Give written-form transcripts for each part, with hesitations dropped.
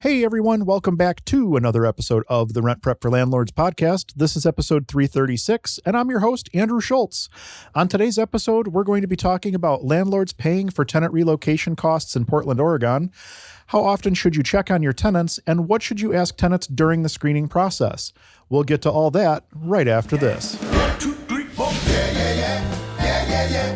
Hey everyone, welcome back to another episode of the Rent Prep for Landlords podcast. This is episode 336, and I'm your host, Andrew Schultz. On today's episode, we're going to be talking about landlords paying for tenant relocation costs in Portland, Oregon. How often should you check on your tenants, and what should you ask tenants during the screening process? We'll get to all that right after this. 1, 2, 3, 4.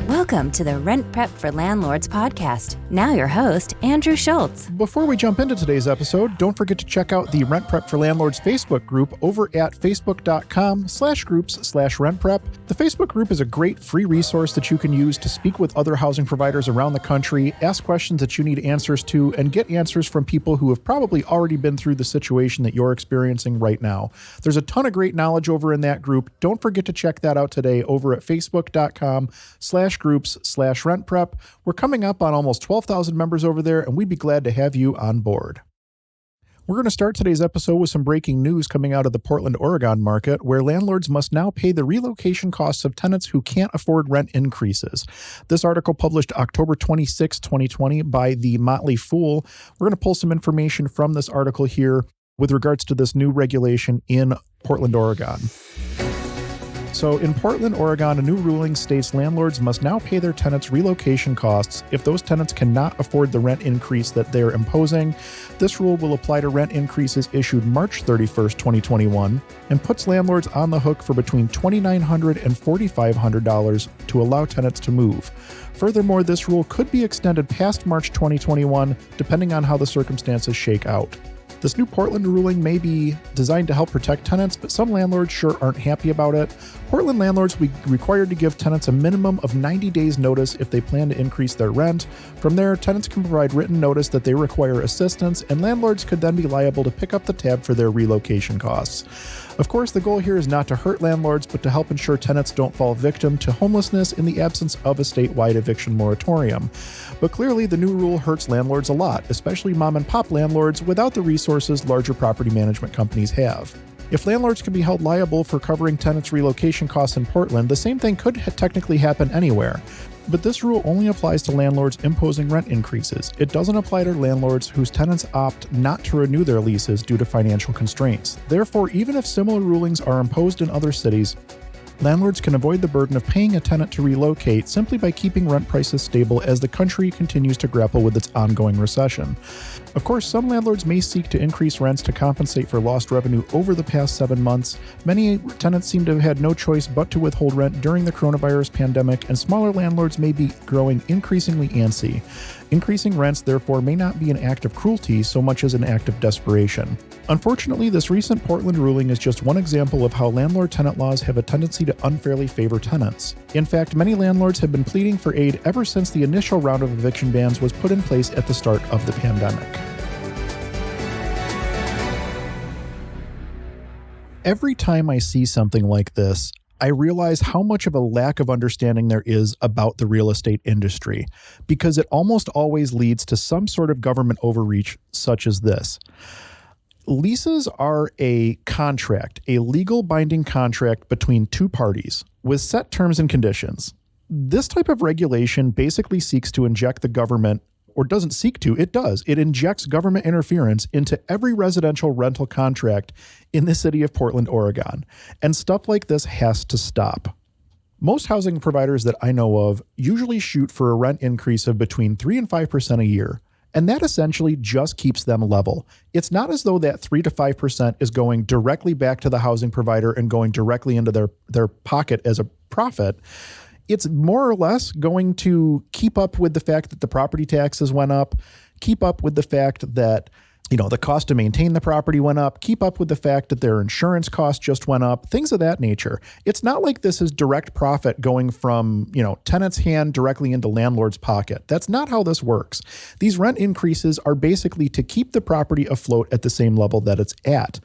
Welcome to the Rent Prep for Landlords podcast. Now your host, Andrew Schultz. Before we jump into today's episode, don't forget to check out the Rent Prep for Landlords Facebook group over at facebook.com/groups/rentprep. The Facebook group is a great free resource that you can use to speak with other housing providers around the country, ask questions that you need answers to, and get answers from people who have probably already been through the situation that you're experiencing right now. There's a ton of great knowledge over in that group. Don't forget to check that out today over at facebook.com/groups/rentprep. We're coming up on almost 12,000 members over there, and we'd be glad to have you on board. We're going to start today's episode with some breaking news coming out of the Portland, Oregon market, where landlords must now pay the relocation costs of tenants who can't afford rent increases. This article published October 26, 2020 by The Motley Fool. We're going to pull some information from this article here with regards to this new regulation in Portland, Oregon. So in Portland, Oregon, a new ruling states landlords must now pay their tenants relocation costs if those tenants cannot afford the rent increase that they're imposing. This rule will apply to rent increases issued March 31st, 2021, and puts landlords on the hook for between $2,900 and $4,500 to allow tenants to move. Furthermore, this rule could be extended past March 2021, depending on how the circumstances shake out. This new Portland ruling may be designed to help protect tenants, but some landlords sure aren't happy about it. Portland landlords will be required to give tenants a minimum of 90 days notice if they plan to increase their rent. From there, tenants can provide written notice that they require assistance, and landlords could then be liable to pick up the tab for their relocation costs. Of course, the goal here is not to hurt landlords, but to help ensure tenants don't fall victim to homelessness in the absence of a statewide eviction moratorium. But clearly, the new rule hurts landlords a lot, especially mom and pop landlords without the resources larger property management companies have. If landlords can be held liable for covering tenants' relocation costs in Portland, the same thing could technically happen anywhere. But this rule only applies to landlords imposing rent increases. It doesn't apply to landlords whose tenants opt not to renew their leases due to financial constraints. Therefore, even if similar rulings are imposed in other cities, landlords can avoid the burden of paying a tenant to relocate simply by keeping rent prices stable as the country continues to grapple with its ongoing recession. Of course, some landlords may seek to increase rents to compensate for lost revenue over the past 7 months. Many tenants seem to have had no choice but to withhold rent during the coronavirus pandemic, and smaller landlords may be growing increasingly antsy. Increasing rents, therefore, may not be an act of cruelty so much as an act of desperation. Unfortunately, this recent Portland ruling is just one example of how landlord-tenant laws have a tendency to unfairly favor tenants. In fact, many landlords have been pleading for aid ever since the initial round of eviction bans was put in place at the start of the pandemic. Every time I see something like this, I realize how much of a lack of understanding there is about the real estate industry, because it almost always leads to some sort of government overreach such as this. Leases are a contract, a legal binding contract between two parties with set terms and conditions. This type of regulation basically seeks to inject the government, or doesn't seek to, it does. It injects government interference into every residential rental contract in the city of Portland, Oregon. And stuff like this has to stop. Most housing providers that I know of usually shoot for a rent increase of between 3 and 5% a year. And that essentially just keeps them level. It's not as though that 3 to 5% is going directly back to the housing provider and going directly into their pocket as a profit. It's more or less going to keep up with the fact that the property taxes went up, keep up with the fact that, the cost to maintain the property went up, keep up with the fact that their insurance costs just went up, things of that nature. It's not like this is direct profit going from, tenant's hand directly into landlord's pocket. That's not how this works. These rent increases are basically to keep the property afloat at the same level that it's at.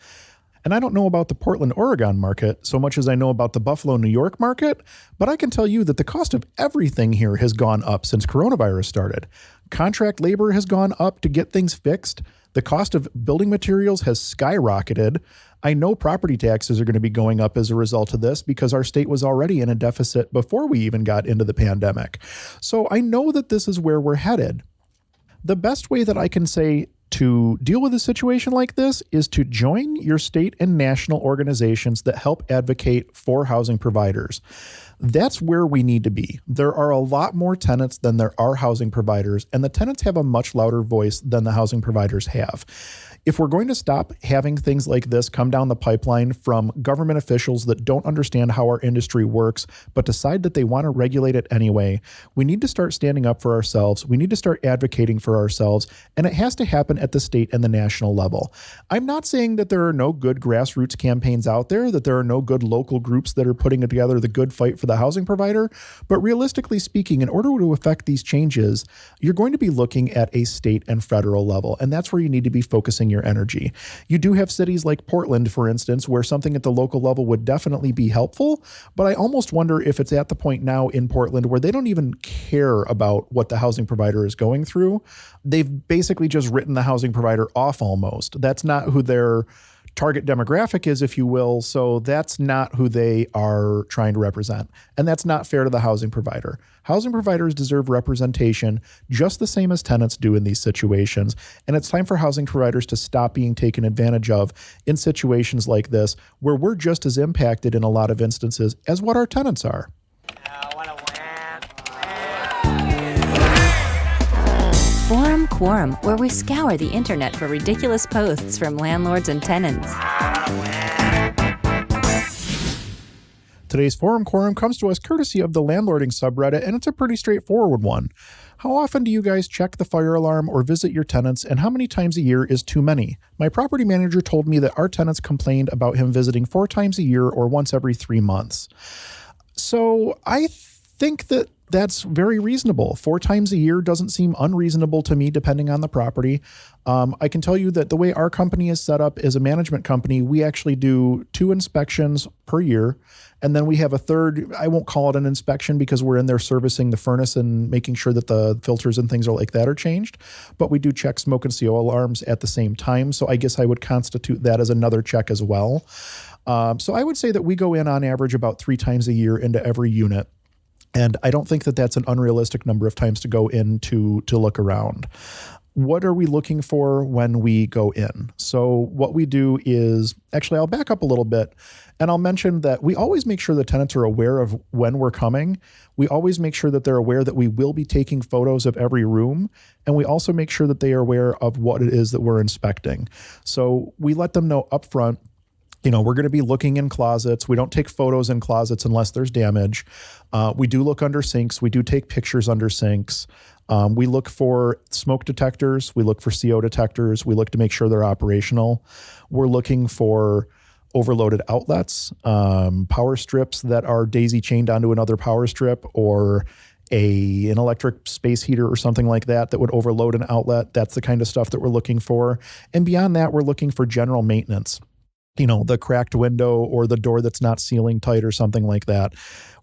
And I don't know about the Portland, Oregon market so much as I know about the Buffalo, New York market, but I can tell you that the cost of everything here has gone up since coronavirus started. Contract labor has gone up to get things fixed. The cost of building materials has skyrocketed. I know property taxes are going to be going up as a result of this because our state was already in a deficit before we even got into the pandemic. So I know that this is where we're headed. The best way that I can say to deal with a situation like this is to join your state and national organizations that help advocate for housing providers. That's where we need to be. There are a lot more tenants than there are housing providers, and the tenants have a much louder voice than the housing providers have. If we're going to stop having things like this come down the pipeline from government officials that don't understand how our industry works, but decide that they want to regulate it anyway, we need to start standing up for ourselves. We need to start advocating for ourselves, and it has to happen at the state and the national level. I'm not saying that there are no good grassroots campaigns out there, that there are no good local groups that are putting together the good fight for the housing provider, but realistically speaking, in order to affect these changes, you're going to be looking at a state and federal level, and that's where you need to be focusing your energy. You do have cities like Portland, for instance, where something at the local level would definitely be helpful, but I almost wonder if it's at the point now in Portland where they don't even care about what the housing provider is going through. They've basically just written the housing provider off almost. That's not who their target demographic is, if you will, so that's not who they are trying to represent. And that's not fair to the housing provider. Housing providers deserve representation just the same as tenants do in these situations. And it's time for housing providers to stop being taken advantage of in situations like this, where we're just as impacted in a lot of instances as what our tenants are. Forum Quorum, where we scour the internet for ridiculous posts from landlords and tenants. Today's Forum Quorum comes to us courtesy of the landlording subreddit, and it's a pretty straightforward one. How often do you guys check the fire alarm or visit your tenants, and how many times a year is too many? My property manager told me that our tenants complained about him visiting 4 times a year or once every 3 months. So I think that that's very reasonable. 4 times a year doesn't seem unreasonable to me, depending on the property. I can tell you that the way our company is set up as a management company, we actually do 2 inspections per year. And then we have a third, I won't call it an inspection because we're in there servicing the furnace and making sure that the filters and things are like that are changed. But we do check smoke and CO alarms at the same time. So I guess I would constitute that as another check as well. So I would say that we go in on average about 3 times a year into every unit. And I don't think that that's an unrealistic number of times to go in to look around. What are we looking for when we go in? So what we do is, actually, I'll back up a little bit and I'll mention that we always make sure the tenants are aware of when we're coming. We always make sure that they're aware that we will be taking photos of every room. And we also make sure that they are aware of what it is that we're inspecting. So we let them know upfront, you know, we're going to be looking in closets. We don't take photos in closets unless there's damage. We do look under sinks. We do take pictures under sinks. We look for smoke detectors. We look for CO detectors. We look to make sure they're operational. We're looking for overloaded outlets, power strips that are daisy chained onto another power strip, or an electric space heater or something like that that would overload an outlet. That's the kind of stuff that we're looking for. And beyond that, we're looking for general maintenance. You know, the cracked window or the door that's not sealing tight or something like that.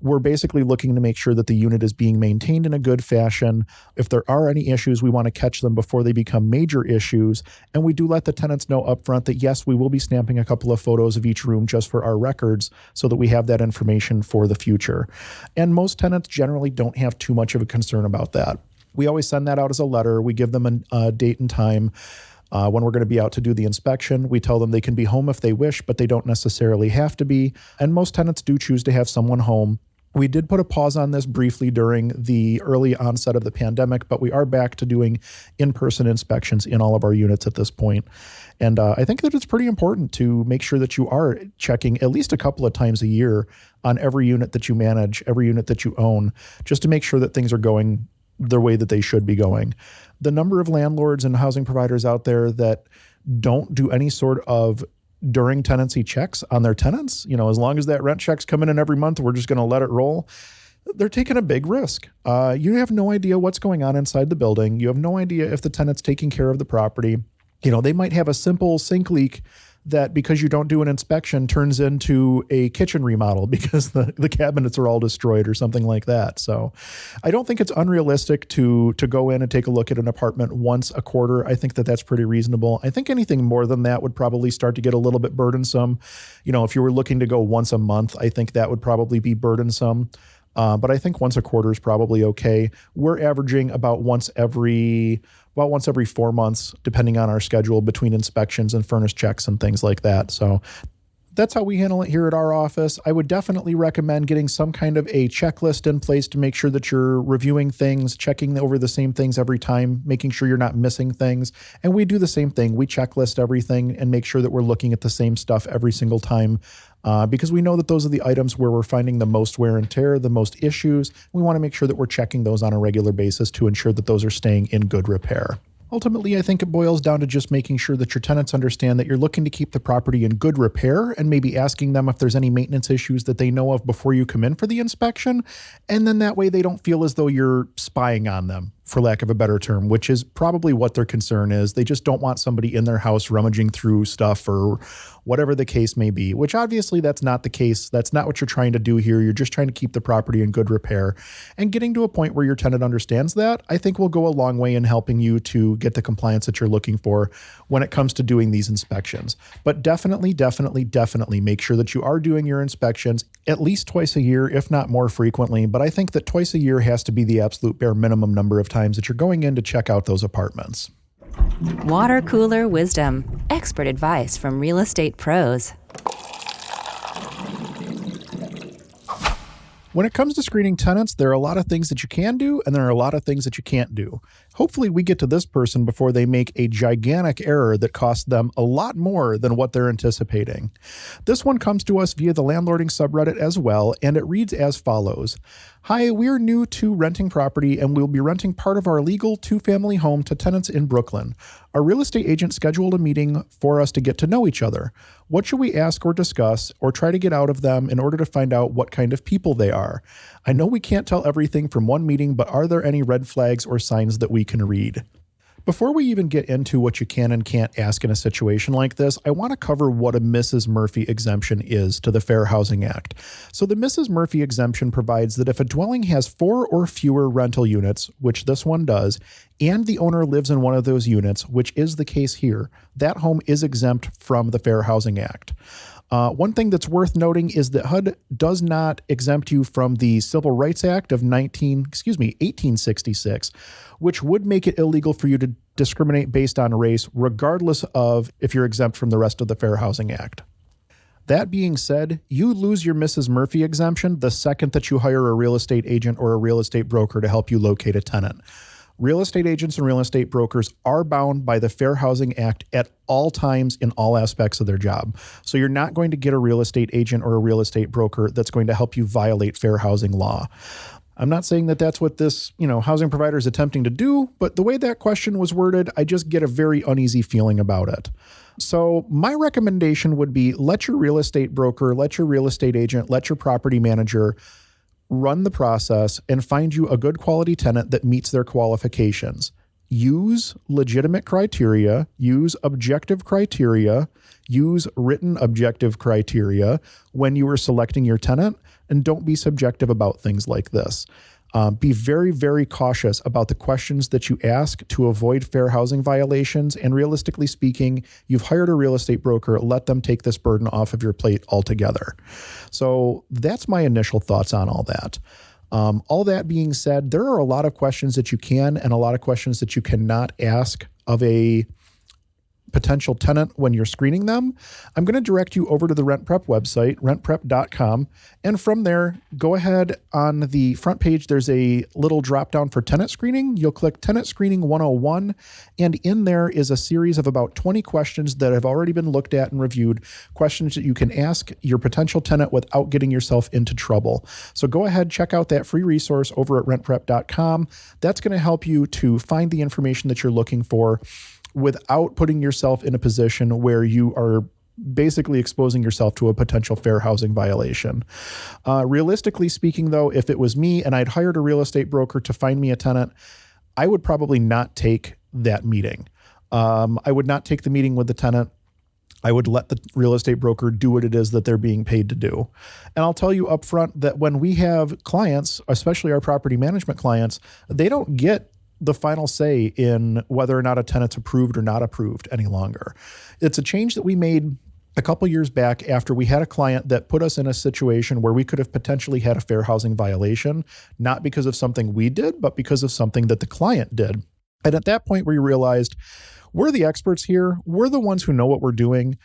We're basically looking to make sure that the unit is being maintained in a good fashion. If there are any issues, we want to catch them before they become major issues. And we do let the tenants know upfront that, yes, we will be snapping a couple of photos of each room just for our records so that we have that information for the future. And most tenants generally don't have too much of a concern about that. We always send that out as a letter. We give them a date and time. When we're going to be out to do the inspection, we tell them they can be home if they wish, but they don't necessarily have to be. And most tenants do choose to have someone home. We did put a pause on this briefly during the early onset of the pandemic, but we are back to doing in-person inspections in all of our units at this point. And I think that it's pretty important to make sure that you are checking at least a couple of times a year on every unit that you manage, every unit that you own, just to make sure that things are going the way that they should be going. The number of landlords and housing providers out there that don't do any sort of during tenancy checks on their tenants, you know, as long as that rent check's coming in every month, we're just going to let it roll. They're taking a big risk. You have no idea what's going on inside the building. You have no idea if the tenant's taking care of the property. You know, they might have a simple sink leak that, because you don't do an inspection, turns into a kitchen remodel because the cabinets are all destroyed or something like that. So I don't think it's unrealistic to go in and take a look at an apartment once a quarter. I think that that's pretty reasonable. I think anything more than that would probably start to get a little bit burdensome. You know, if you were looking to go once a month, I think that would probably be burdensome. But I think once a quarter is probably okay. We're averaging about once every about once every 4 months, depending on our schedule between inspections and furnace checks and things like that. So that's how we handle it here at our office. I would definitely recommend getting some kind of a checklist in place to make sure that you're reviewing things, checking over the same things every time, making sure you're not missing things. And we do the same thing. We checklist everything and make sure that we're looking at the same stuff every single time because we know that those are the items where we're finding the most wear and tear, the most issues. We want to make sure that we're checking those on a regular basis to ensure that those are staying in good repair. Ultimately, I think it boils down to just making sure that your tenants understand that you're looking to keep the property in good repair and maybe asking them if there's any maintenance issues that they know of before you come in for the inspection. And then that way they don't feel as though you're spying on them, for lack of a better term, which is probably what their concern is. They just don't want somebody in their house rummaging through stuff or whatever the case may be, which obviously that's not the case. That's not what you're trying to do here. You're just trying to keep the property in good repair. And getting to a point where your tenant understands that, I think will go a long way in helping you to get the compliance that you're looking for when it comes to doing these inspections. But definitely make sure that you are doing your inspections at least twice a year, if not more frequently. But I think that twice a year has to be the absolute bare minimum number of times that you're going in to check out those apartments. Water cooler wisdom. Expert advice from real estate pros. When it comes to screening tenants, there are a lot of things that you can do, and there are a lot of things that you can't do. Hopefully we get to this person before they make a gigantic error that costs them a lot more than what they're anticipating. This one comes to us via the landlording subreddit as well, and it reads as follows. Hi, we're new to renting property and we'll be renting part of our legal 2-family home to tenants in Brooklyn. Our real estate agent scheduled a meeting for us to get to know each other. What should we ask or discuss or try to get out of them in order to find out what kind of people they are? I know we can't tell everything from one meeting, but are there any red flags or signs that we can read? Before we even get into what you can and can't ask in a situation like this, I want to cover what a Mrs. Murphy exemption is to the Fair Housing Act. So the Mrs. Murphy exemption provides that if a dwelling has 4 or fewer rental units, which this one does, and the owner lives in one of those units, which is the case here, that home is exempt from the Fair Housing Act. One thing that's worth noting is that HUD does not exempt you from the Civil Rights Act of 1866, which would make it illegal for you to discriminate based on race, regardless of if you're exempt from the rest of the Fair Housing Act. That being said, you lose your Mrs. Murphy exemption the second that you hire a real estate agent or a real estate broker to help you locate a tenant. Real estate agents and real estate brokers are bound by the Fair Housing Act at all times in all aspects of their job. So you're not going to get a real estate agent or a real estate broker that's going to help you violate fair housing law. I'm not saying that that's what this, housing provider is attempting to do, but the way that question was worded, I just get a very uneasy feeling about it. So my recommendation would be let your real estate broker, let your real estate agent, let your property manager run the process and find you a good quality tenant that meets their qualifications. Use legitimate criteria, use objective criteria, use written objective criteria when you are selecting your tenant, and don't be subjective about things like this. Be very, very cautious about the questions that you ask to avoid fair housing violations. And realistically speaking, you've hired a real estate broker, let them take this burden off of your plate altogether. So that's my initial thoughts on all that. All that being said, there are a lot of questions that you can and a lot of questions that you cannot ask of a potential tenant when you're screening them. I'm going to direct you over to the RentPrep website, rentprep.com. And from there, go ahead on the front page. There's a little drop down for tenant screening. You'll click Tenant Screening 101. And in there is a series of about 20 questions that have already been looked at and reviewed, questions that you can ask your potential tenant without getting yourself into trouble. So go ahead, check out that free resource over at rentprep.com. That's going to help you to find the information that you're looking for without putting yourself in a position where you are basically exposing yourself to a potential fair housing violation. Realistically speaking, though, if it was me and I'd hired a real estate broker to find me a tenant, I would probably not take that meeting. I would not take the meeting with the tenant. I would let the real estate broker do what it is that they're being paid to do. And I'll tell you up front that when we have clients, especially our property management clients, they don't get the final say in whether or not a tenant's approved or not approved any longer. It's a change that we made a couple years back after we had a client that put us in a situation where we could have potentially had a fair housing violation, not because of something we did, but because of something that the client did. And at that point, we realized we're the experts here. We're the ones who know what we're doing.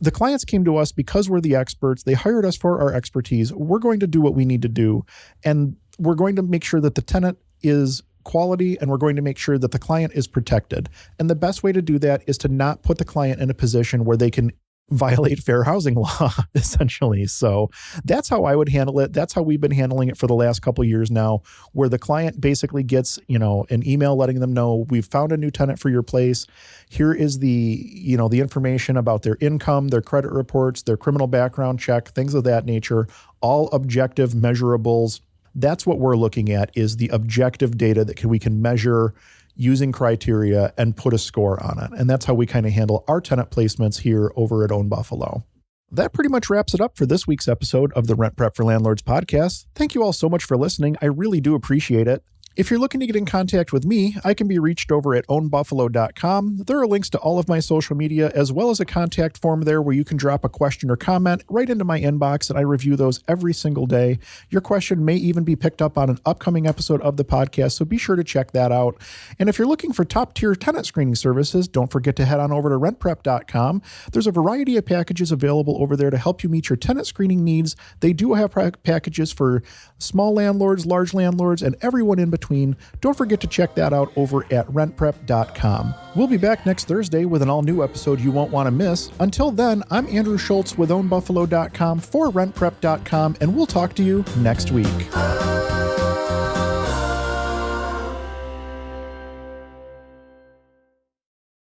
The clients came to us because we're the experts. They hired us for our expertise. We're going to do what we need to do. And we're going to make sure that the tenant is quality, and we're going to make sure that the client is protected. And the best way to do that is to not put the client in a position where they can violate fair housing law, essentially. So that's how I would handle it. That's how we've been handling it for the last couple of years now, where the client basically gets, an email letting them know, we've found a new tenant for your place. Here is the information about their income, their credit reports, their criminal background check, things of that nature, all objective measurables. That's what we're looking at, is the objective data that we can measure using criteria and put a score on it. And that's how we kind of handle our tenant placements here over at Own Buffalo. That pretty much wraps it up for this week's episode of the Rent Prep for Landlords podcast. Thank you all so much for listening. I really do appreciate it. If you're looking to get in contact with me, I can be reached over at ownbuffalo.com. There are links to all of my social media, as well as a contact form there where you can drop a question or comment right into my inbox, and I review those every single day. Your question may even be picked up on an upcoming episode of the podcast, so be sure to check that out. And if you're looking for top-tier tenant screening services, don't forget to head on over to rentprep.com. There's a variety of packages available over there to help you meet your tenant screening needs. They do have packages for small landlords, large landlords, and everyone in between. Don't forget to check that out over at rentprep.com. We'll be back next Thursday with an all-new episode you won't want to miss. Until then, I'm Andrew Schultz with ownbuffalo.com for rentprep.com, and we'll talk to you next week.